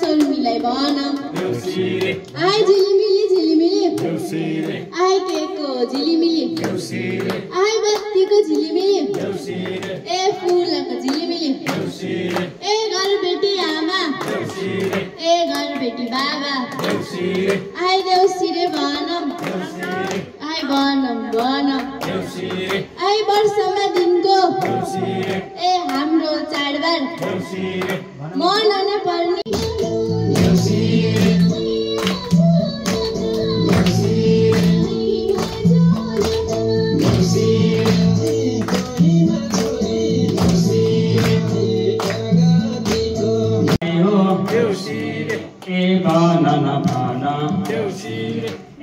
सोलमीलाई भन आइ झिलिमिली आइ केकको झिलिमिली आइ बत्तीको झिलिमिली ए फुलको झिलिमिली ए घरबेटी आमा ए घरबेटी बाबा आइ देउसिरे भनम आइ भनम आइ वर्षमा दिनको ए हाम्रो चाडबाड मन पर्ने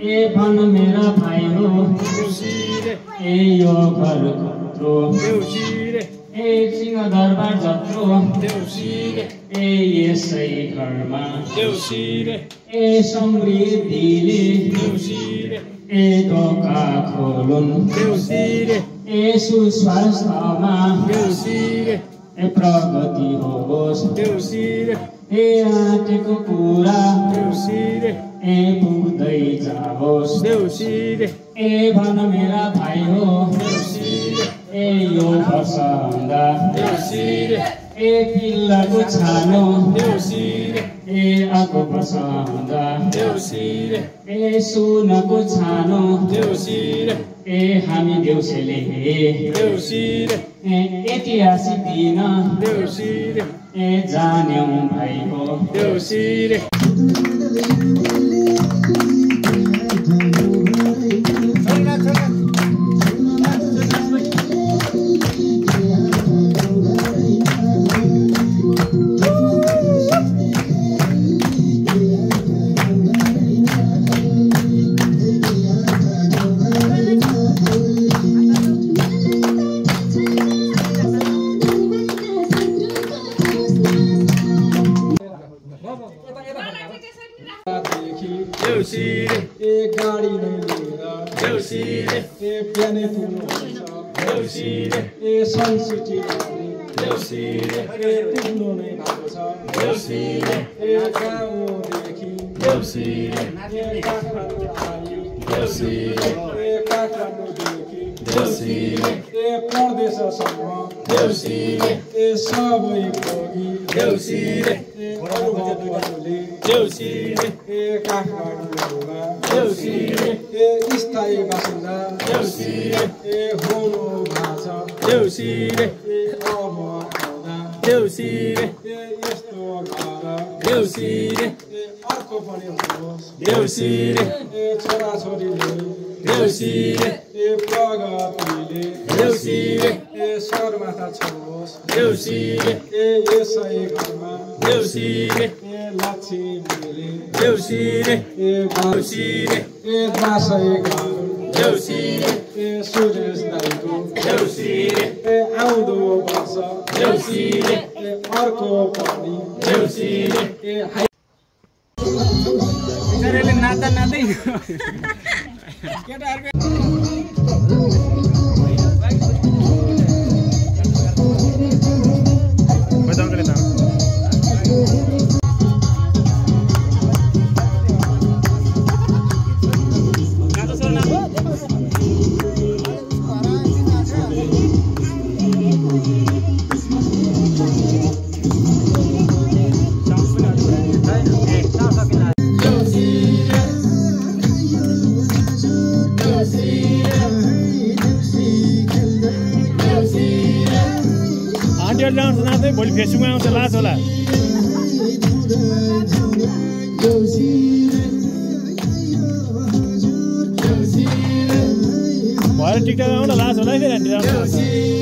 ए भन मेरा भाइ हो ए यो घर कत्रो ए सिंहदरबार जत्रो ए यसै घरमा ए समृद्धिले ए ढोका खोलुन् ए सुस्वास्थ्यमा ए प्रगति होस् ए आँटेको कुरा ए पुग्दै जाओस् ए भन मेरा भाइ हो ए यो वर्षभन्दा ए पिल्लाको छानो ए अर्को वर्षभन्दा ए सुनको छानो ए हामी देउसीले ऐतिहासिक दिन ए जान्यौं भाइको भोलि फेसबुकमा आउँछ लाज होला भएर टिकटक आउँदा लाज होला है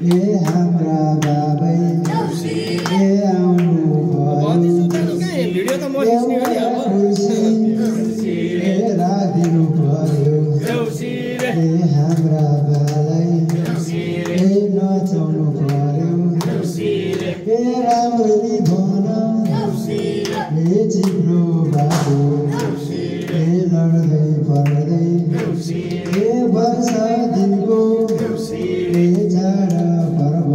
ये हमरा राखिनु पर्यो हाम्रा बालाई नचाउनु पर्यो राम्ररी भन चिप्लो बाटो लड्दै पर्दै वर्षा दिनको जाडा पर्व